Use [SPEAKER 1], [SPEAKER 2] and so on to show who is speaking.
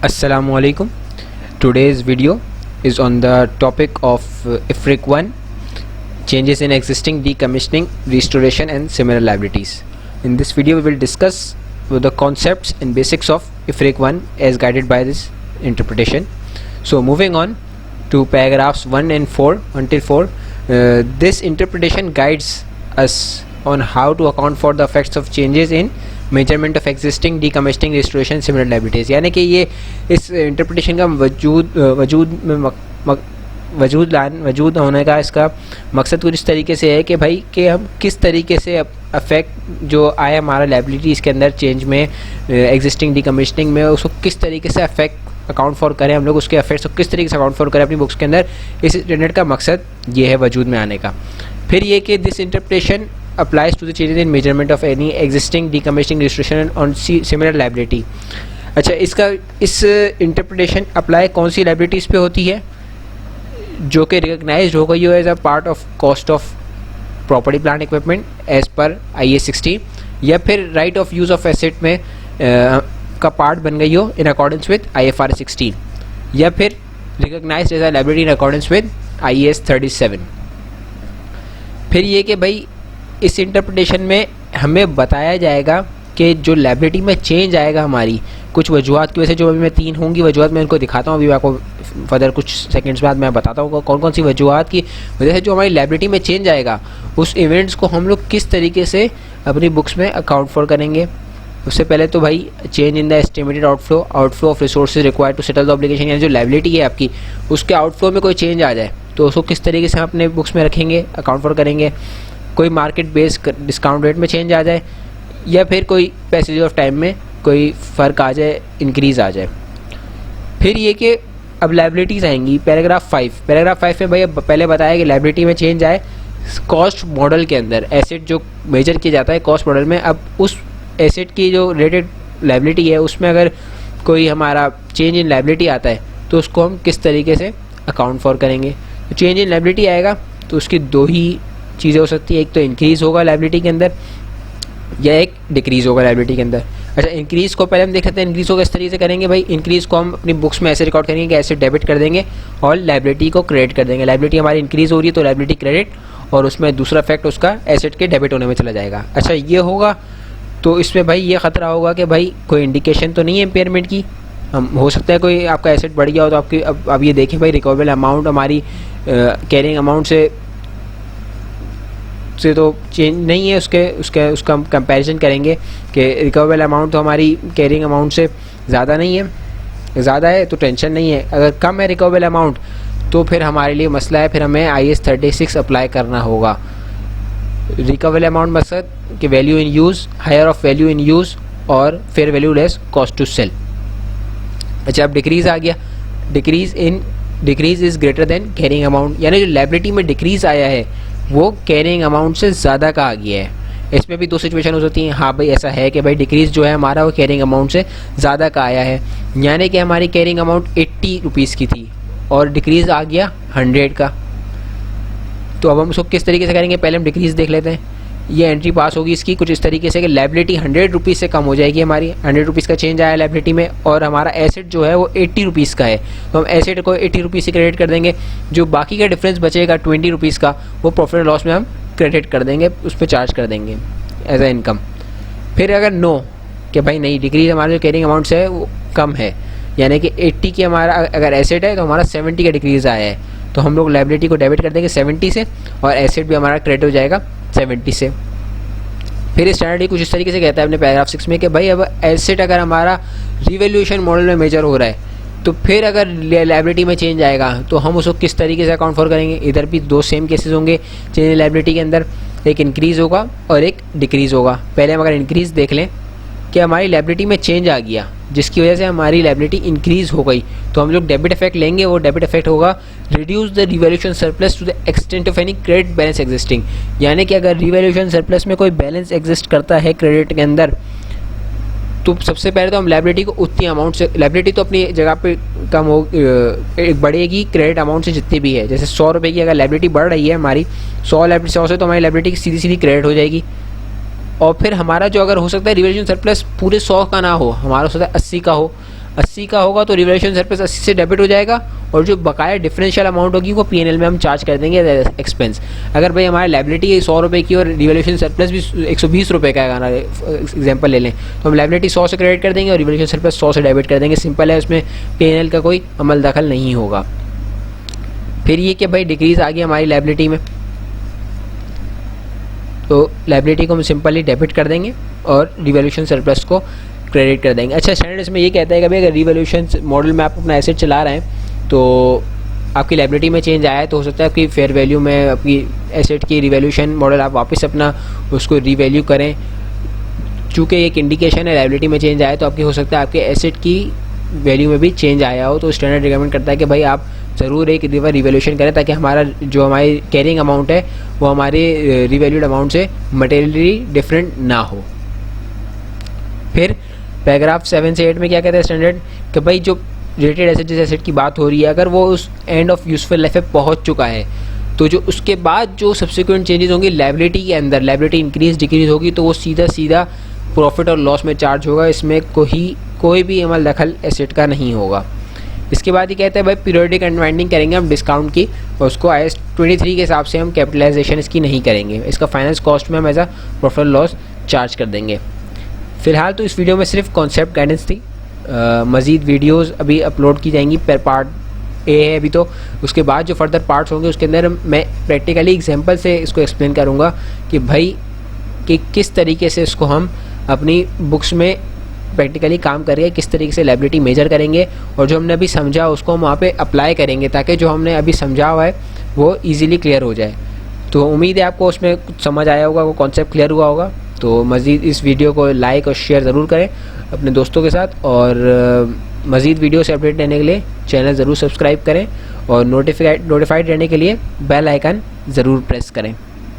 [SPEAKER 1] Assalamualaikum. Today's video is on the topic of IFRIC 1, changes in existing decommissioning, restoration and similar liabilities. In this video we will discuss the concepts and basics of IFRIC 1 as guided by this interpretation. So moving on to paragraphs 1 and 4 until 4, this interpretation guides us on how to account for the effects of changes in measurement of existing decommissioning restoration similar liabilities, यानी कि ये इस interpretation का वजूद होने का इसका मकसद कुछ इस तरीके से है कि भाई कि हम किस तरीके से अफेक्ट जो आया हमारा लाइबिलिटी इसके अंदर चेंज में एग्जिस्टिंग डीकमिशनिंग में उसको किस तरीके से अफेक्ट अकाउंट फॉर करें, हम लोग उसके अफेक्ट्स को किस तरीके से अकाउंट फॉर करें अपनी बुक्स के अंदर। इस स्टैंडर्ड का मकसद ये है वजूद में आने का। फिर ये कि this interpretation applies to the changes in measurement of any existing decommissioning restoration on similar liability। अच्छा, इसका इस इंटरप्रिटेशन अप्लाई कौन सी लाइबिलिटीज़ पे होती है जो कि रिकग्नाइज्ड हो गई हो as a part of cost of property plant equipment as per IAS 60, या फिर right of use of asset में का पार्ट बन गई हो इन अकॉर्डेंस विद IFRS 16, या फिर recognised as a liability in accordance with IAS 37। फिर ये कि भाई इस इंटरप्रिटेशन में हमें बताया जाएगा कि जो लाइबिलिटी में चेंज आएगा हमारी कुछ वजूहत की वजह से, जो अभी मैं 3 होंगी वजूहत मैं इनको दिखाता हूँ, अभी आपको फर्दर कुछ सेकंड्स बाद मैं बताता हूँ कौन कौन सी वजूहत की वजह से जो हमारी लाइबिलिटी में चेंज आएगा उस इवेंट्स को हम लोग किस तरीके से अपनी बुक्स में अकाउंट फॉर करेंगे। उससे पहले तो भाई change in the estimated outflow of resources required to settle the obligation, यानी जो लाइबिलिटी है आपकी उसके आउटफ्लो में कोई चेंज आ जाए तो उसको किस तरीके से हम अपने बुक्स में रखेंगे, अकाउंट फॉर करेंगे। कोई मार्केट बेस्ड डिस्काउंट रेट में चेंज आ जाए, या फिर कोई पैसेज ऑफ टाइम में कोई फ़र्क आ जाए, इंक्रीज़ आ जाए। फिर ये कि अब लाइबिलिटीज़ आएंगी पैराग्राफ 5 में। भाई अब पहले बताया कि लाइबिलिटी में चेंज आए कॉस्ट मॉडल के अंदर, एसेट जो मेजर किया जाता है कॉस्ट मॉडल में, अब उस एसेट की जो रेटेड लाइबिलिटी है उसमें अगर कोई हमारा चेंज इन लाइबिलिटी आता है तो उसको हम किस तरीके से अकाउंट फॉर करेंगे। तो चेंज इन लाइबिलिटी आएगा तो उसकी 2 ही चीज़ें हो सकती है, एक तो इंक्रीज़ होगा लाइबिलिटी के अंदर या एक डिक्रीज़ होगा लाइबिलिटी के अंदर। अच्छा, इंक्रीज़ को पहले हम देख लेते हैं। इंक्रीज़ को किस तरीके से करेंगे भाई, इंक्रीज़ को हम अपनी बुक्स में ऐसे रिकॉर्ड करेंगे कि ऐसे डेबिट कर देंगे और लाइबिलिटी को क्रेडिट कर देंगे। लाइबिलिटी हमारी इंक्रीज़ हो रही है तो लाइबिलिटी क्रेडिट, और उसमें दूसरा फैक्ट उसका एसेट के डेबिट होने में चला जाएगा। अच्छा, ये होगा तो इसमें भाई ये ख़तरा होगा कि भाई कोई इंडिकेशन तो नहीं है इम्पेयरमेंट की। हम हो सकता है कोई आपका एसेट बढ़ गया हो तो आपकी अब ये देखें भाई रिकवरेबल अमाउंट हमारी कैरिंग अमाउंट से तो चेंज नहीं है, उसका कंपैरिजन करेंगे कि रिकवरेबल अमाउंट तो हमारी कैरिंग अमाउंट से ज़्यादा नहीं है, ज़्यादा है तो टेंशन नहीं है। अगर कम है रिकवरेबल अमाउंट तो फिर हमारे लिए मसला है, फिर हमें IAS 36 अप्लाई करना होगा। रिकवरेबल अमाउंट मकसद कि value in use, higher of value in use और fair value less cost to sell. अच्छा, अब डिक्रीज़ आ गया। Decrease is greater than carrying amount, यानी जो लाइबिलिटी में डिक्रीज़ आया है वो कैरिंग अमाउंट से ज़्यादा का आ गया है। इसमें भी 2 सिचुएशन हो सकती हैं। हाँ भाई ऐसा है कि भाई डिक्रीज़ जो है हमारा वो कैरिंग अमाउंट से ज़्यादा का आया है, यानी कि हमारी कैरिंग अमाउंट 80 रुपीज़ की थी और डिक्रीज़ आ गया 100 का। तो अब हम उसको किस तरीके से करेंगे, पहले हम डिक्रीज़ देख लेते हैं। ये एंट्री पास होगी इसकी कुछ इस तरीके से कि लाइबिलिटी 100 रुपीज़ से कम हो जाएगी हमारी। 100 रुपीज़ का चेंज आया लाइबिलिटी में और हमारा एसेट जो है वो 80 रुपीज़ का है, तो हम एसेट को 80 रुपीज़ से क्रेडिट कर देंगे। जो बाकी का डिफरेंस बचेगा 20 रुपीज़ का वो प्रॉफिट एंड लॉस में हम क्रेडिट कर देंगे, उस पर चार्ज कर देंगे एज ए इनकम। फिर अगर नो कि भाई नहीं, डिक्रीज हमारा जो कैरिंग अमाउंट से है वो कम है, यानी कि 80 की हमारा अगर एसेट है तो हमारा 70 का डिक्रीज़ आया है, तो हम लोग लाइबिलिटी को डेबिट कर देंगे 70 से और एसेट भी हमारा क्रेडिट हो जाएगा 70 से। फिर स्टैंडर्ड कुछ इस तरीके से कहता है अपने पैराग्राफ 6 में कि भाई अब एसेट अगर हमारा रिवैल्यूएशन मॉडल में मेजर हो रहा है तो फिर अगर लाइबिलिटी में चेंज आएगा तो हम उसको किस तरीके से अकाउंट फॉर करेंगे। इधर भी 2 सेम केसेस होंगे चेंज इन लाइबिलिटी के अंदर, एक इंक्रीज़ होगा और एक डिक्रीज़ होगा। पहले हम अगर इंक्रीज़ देख लें कि हमारी लाइबिलिटी में चेंज आ गया जिसकी वजह से हमारी लाइबिलिटी इंक्रीज़ हो गई, तो हम लोग डेबिट इफेक्ट लेंगे। वो डेबिट इफेक्ट होगा reduce the revaluation surplus to the extent of any credit balance existing, यानी कि अगर रिवैल्यूएशन सरप्लस में कोई बैलेंस एग्जिस्ट करता है क्रेडिट के अंदर तो सबसे पहले तो हम लाइबिलिटी को उतनी अमाउंट से, लाइबिलिटी तो अपनी जगह पे कम हो बढ़ेगी क्रेडिट अमाउंट से जितनी भी है। जैसे 100 रुपये की अगर लाइबिलिटी बढ़ रही है हमारी 100 से, तो हमारी लाइबिलिटी सीधी सीधी क्रेडिट हो जाएगी। और फिर हमारा जो अगर हो सकता है रिवैल्यूएशन सरप्लस पूरे 100 का ना हो, हमारा हो सकता है 80 का हो, 80 का होगा तो रिवैल्यूएशन सरप्लस 80 से डेबिट हो जाएगा, और जो बकाया डिफरेंशियल अमाउंट होगी वो पीएनएल में हम चार्ज कर देंगे एज एक्सपेंस। अगर भाई हमारी लायबिलिटी 100 रुपये की और रिवैल्यूएशन सरप्लस भी 120 रुपये का है, एग्जाम्पल ले लें, तो हम लायबिलिटी 100 से क्रेडिट कर देंगे और रिवैल्यूएशन सरप्लस 100 से डेबिट कर देंगे। सिंपल है, उसमें पीएनएल का कोई अमल दखल नहीं होगा। फिर ये कि भाई डिक्रीज आ गई हमारी लायबिलिटी में, तो लायबिलिटी को हम सिंपली डेबिट कर देंगे और रिवैल्यूएशन सरप्लस को क्रेडिट कर देंगे। अच्छा, स्टैंडर्ड इसमें ये कहता है कि भाई अगर रिवैल्यूएशन मॉडल में आप अपना एसेट चला रहे हैं तो आपकी लायबिलिटी में चेंज आया है, तो हो सकता है आपकी फेयर वैल्यू में आपकी एसेट की रिवैल्यूएशन मॉडल आप वापस अपना उसको रिवैल्यू करें। चूँकि एक इंडिकेशन है लायबिलिटी में चेंज आया, तो आपकी हो सकता है आपके एसेट की वैल्यू में भी चेंज आया हो, तो स्टैंडर्ड रिकमेंड करता है कि भाई आप ज़रूर एक बार रिवैल्यूएशन करें, ताकि हमारा जो हमारी कैरिंग अमाउंट है वो हमारे रिवैल्यूड अमाउंट से मटेरियली डिफरेंट ना हो। फिर पैराग्राफ 7 से 8 में क्या कहता है स्टैंडर्ड कि भाई जो रिलेटेड एसेट, जिस एसेट की बात हो रही है, अगर वो उस एंड ऑफ यूजफुल लाइफ पे पहुंच चुका है, तो जो उसके बाद जो सब्सिक्वेंट चेंजेस होंगे लायबिलिटी के अंदर, लायबिलिटी इंक्रीज डिक्रीज होगी, तो वो सीधा प्रॉफिट और लॉस में चार्ज होगा। इसमें कोई भी अमल दखल एसेट का नहीं होगा। इसके बाद ये कहता है भाई पीरियोडिक अनवाइंडिंग करेंगे हम डिस्काउंट की, और उसको IAS 23 के हिसाब से हम कैपिटलाइजेशन इसकी नहीं करेंगे। इसका फाइनेंस कॉस्ट में हम as a profit loss charge कर देंगे। फिलहाल तो इस वीडियो में सिर्फ कॉन्सेप्ट गाइडेंस थी। मज़ीद वीडियोस अभी अपलोड की जाएंगी। पर पार्ट ए है अभी, तो उसके बाद जो फर्दर पार्ट्स होंगे उसके अंदर मैं प्रैक्टिकली एग्जांपल से इसको एक्सप्लेन करूँगा कि भाई कि किस तरीके से इसको हम अपनी बुक्स में प्रैक्टिकली काम करेंगे, किस तरीके से लायबिलिटी मेजर करेंगे, और जो हमने अभी समझा उसको हम वहाँ पे अप्लाई करेंगे, ताकि जो हमने अभी समझा हुआ है वो ईज़िली क्लियर हो जाए। तो उम्मीद है आपको उसमें कुछ समझ आया होगा, वो कॉन्सेप्ट क्लियर हुआ होगा। तो मज़ीद इस वीडियो को लाइक और शेयर ज़रूर करें अपने दोस्तों के साथ, और मज़ीद वीडियो से अपडेट रहने के लिए चैनल ज़रूर सब्सक्राइब करें, और नोटिफाइड रहने के लिए बेल आइकन ज़रूर प्रेस करें।